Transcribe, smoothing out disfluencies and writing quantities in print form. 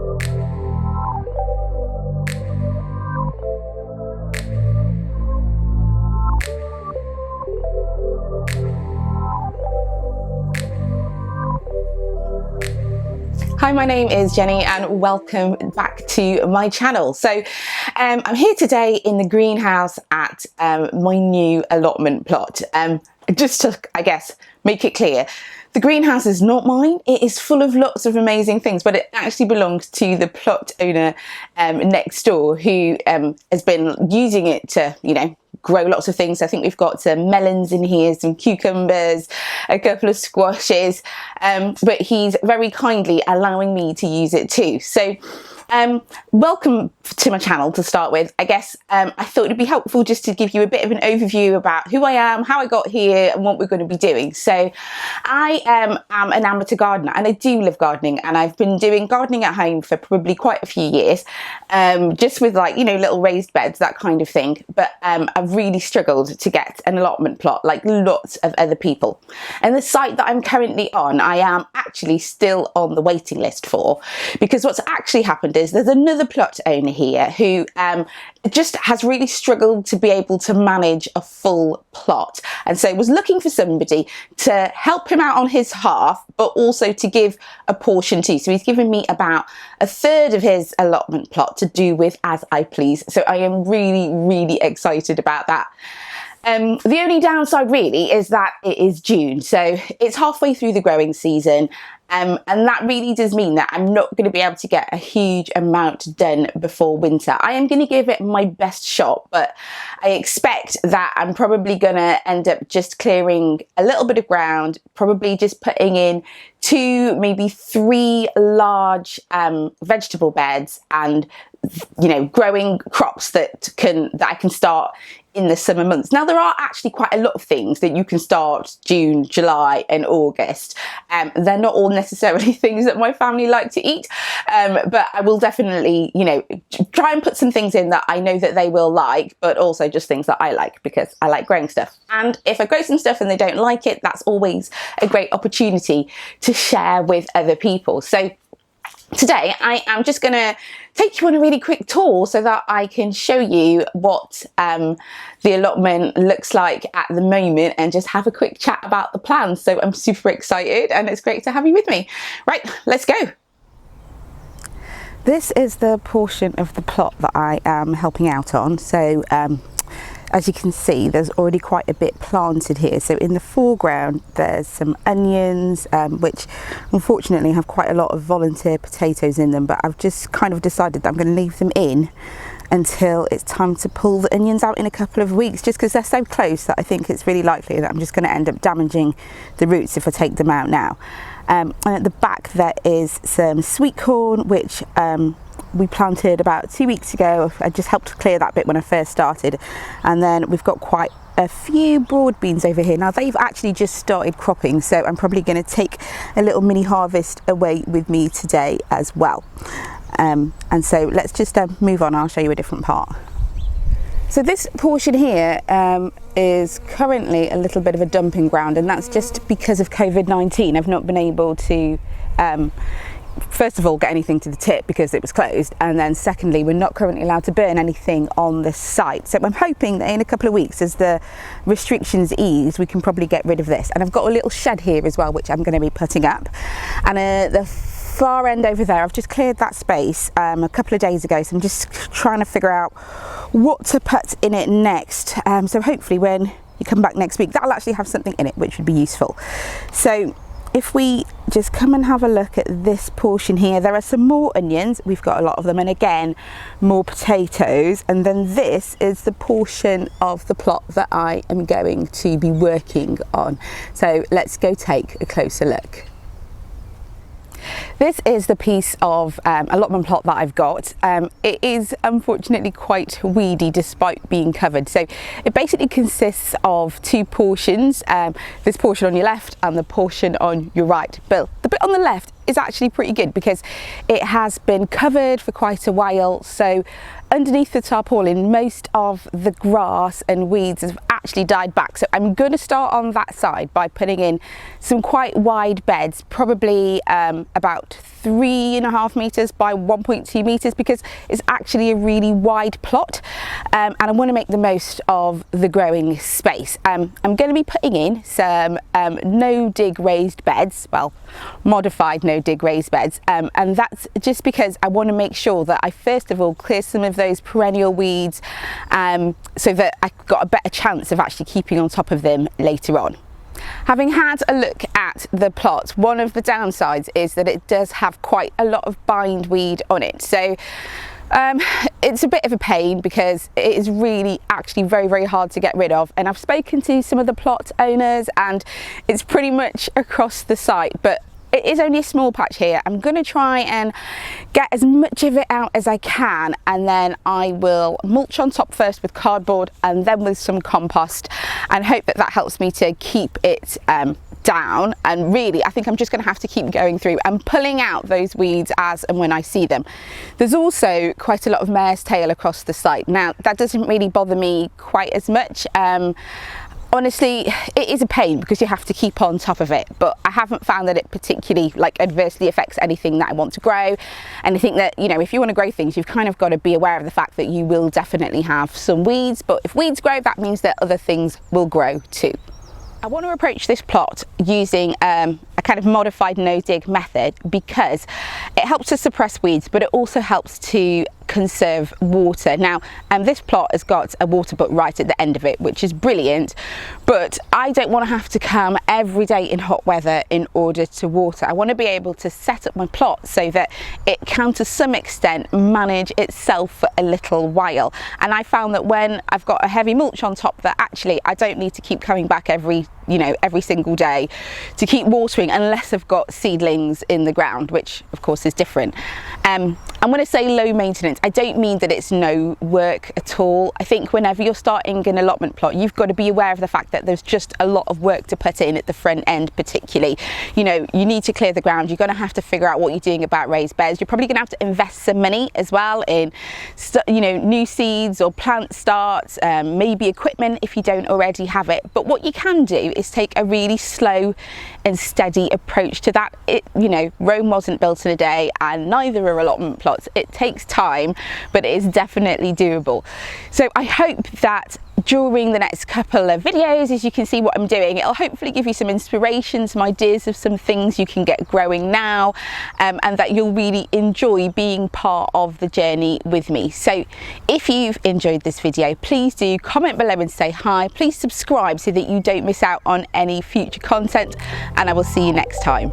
Hi, my name is Jenny and welcome back to my channel. So I'm here today in the greenhouse at my new allotment plot. Just to, I guess, make it clear, the greenhouse is not mine. It is full of lots of amazing things, but it actually belongs to the plot owner next door, who has been using it to, grow lots of things. I think we've got some melons in here, some cucumbers, a couple of squashes, but he's very kindly allowing me to use it too. So welcome to my channel to start with. I guess I thought it'd be helpful just to give you a bit of an overview about who I am, how I got here and what we're going to be doing. So I am an amateur gardener and I do love gardening, and I've been doing gardening at home for probably quite a few years, just with little raised beds, that kind of thing. But I've really struggled to get an allotment plot like lots of other people. And the site that I'm currently on, I am actually still on the waiting list for, because what's actually happened is there's another plot owner here who just has really struggled to be able to manage a full plot, and so was looking for somebody to help him out on his half, but also to give a portion too. So he's given me about a third of his allotment plot to do with as I please. So I am really, really excited about that. The only downside really is that it is June, so it's halfway through the growing season, and that really does mean that I'm not going to be able to get a huge amount done before winter. I am going to give it my best shot, but I expect that I'm probably going to end up just clearing a little bit of ground, probably just putting in 2, maybe 3 large vegetable beds, and growing crops that I can start in the summer months. Now, there are actually quite a lot of things that you can start June, July and August. They're not all necessarily things that my family like to eat, but I will definitely, try and put some things in that I know that they will like, but also just things that I like, because I like growing stuff. And if I grow some stuff and they don't like it, that's always a great opportunity to share with other people. So today I am just going to take you on a really quick tour so that I can show you what the allotment looks like at the moment, and just have a quick chat about the plans. So I'm super excited and it's great to have you with me. Right, let's go. This is the portion of the plot that I am helping out on. So as you can see, there's already quite a bit planted here. So in the foreground, there's some onions, which unfortunately have quite a lot of volunteer potatoes in them, but I've just kind of decided that I'm going to leave them in until it's time to pull the onions out in a couple of weeks, just because they're so close that I think it's really likely that I'm just going to end up damaging the roots if I take them out now. And at the back there is some sweet corn, which we planted about 2 weeks ago. I just helped clear that bit when I first started. And then we've got quite a few broad beans over here. Now they've actually just started cropping, so I'm probably going to take a little mini harvest away with me today as well. And so let's just move on. I'll show you a different part. So this portion here is currently a little bit of a dumping ground, and that's just because of COVID-19. I've not been able to first of all get anything to the tip because it was closed, and then secondly, we're not currently allowed to burn anything on the site. So I'm hoping that in a couple of weeks, as the restrictions ease, we can probably get rid of this. And I've got a little shed here as well, which I'm going to be putting up, and the far end over there, I've just cleared that space a couple of days ago, so I'm just trying to figure out what to put in it next. So hopefully when you come back next week, that'll actually have something in it which would be useful. So if we just come and have a look at this portion here, there are some more onions, we've got a lot of them, and again more potatoes, and then this is the portion of the plot that I am going to be working on. So let's go take a closer look. This is the piece of allotment plot that I've got. It is unfortunately quite weedy despite being covered. So it basically consists of 2 portions, this portion on your left and the portion on your right. But the bit on the left is actually pretty good because it has been covered for quite a while. So underneath the tarpaulin, most of the grass and weeds have actually died back. So I'm going to start on that side by putting in some quite wide beds, probably about 3.5 meters by 1.2 meters because it's actually a really wide plot, and I want to make the most of the growing space. I'm going to be putting in some no dig raised beds, well, modified no dig raised beds, and that's just because I want to make sure that I first of all clear some of those perennial weeds, so that I've got a better chance of actually keeping on top of them later on. Having had a look at the plot, one of the downsides is that it does have quite a lot of bindweed on it. So it's a bit of a pain because it is really actually very hard to get rid of, and I've spoken to some of the plot owners and it's pretty much across the site, but it is only a small patch here. I'm going to try and get as much of it out as I can, and then I will mulch on top first with cardboard and then with some compost, and hope that that helps me to keep it down. And really I think I'm just going to have to keep going through and pulling out those weeds as and when I see them. There's also quite a lot of mare's tail across the site. Now that doesn't really bother me quite as much. Honestly, it is a pain because you have to keep on top of it, but I haven't found that it particularly adversely affects anything that I want to grow. And I think that, you know, if you want to grow things, you've kind of got to be aware of the fact that you will definitely have some weeds, but if weeds grow, that means that other things will grow too. I want to approach this plot using a kind of modified no dig method because it helps to suppress weeds, but it also helps to conserve water. Now, this plot has got a water butt right at the end of it, which is brilliant, but I don't want to have to come every day in hot weather in order to water. I want to be able to set up my plot so that it can to some extent manage itself for a little while. And I found that when I've got a heavy mulch on top, that actually I don't need to keep coming back every single day to keep watering unless I've got seedlings in the ground, which of course is different. And when I say low maintenance, I don't mean that it's no work at all. I think whenever you're starting an allotment plot, you've got to be aware of the fact that there's just a lot of work to put in at the front end particularly. You know, you need to clear the ground, you're going to have to figure out what you're doing about raised beds, you're probably going to have to invest some money as well in, you know, new seeds or plant starts, maybe equipment if you don't already have it. But what you can do is take a really slow and steady approach to that. You know, Rome wasn't built in a day, and neither are allotment plots. It takes time, but it is definitely doable. So I hope that during the next couple of videos, as you can see what I'm doing, it'll hopefully give you some inspiration, some ideas of some things you can get growing now, and that you'll really enjoy being part of the journey with me. So if you've enjoyed this video, please do comment below and say hi. Please subscribe so that you don't miss out on any future content, and I will see you next time.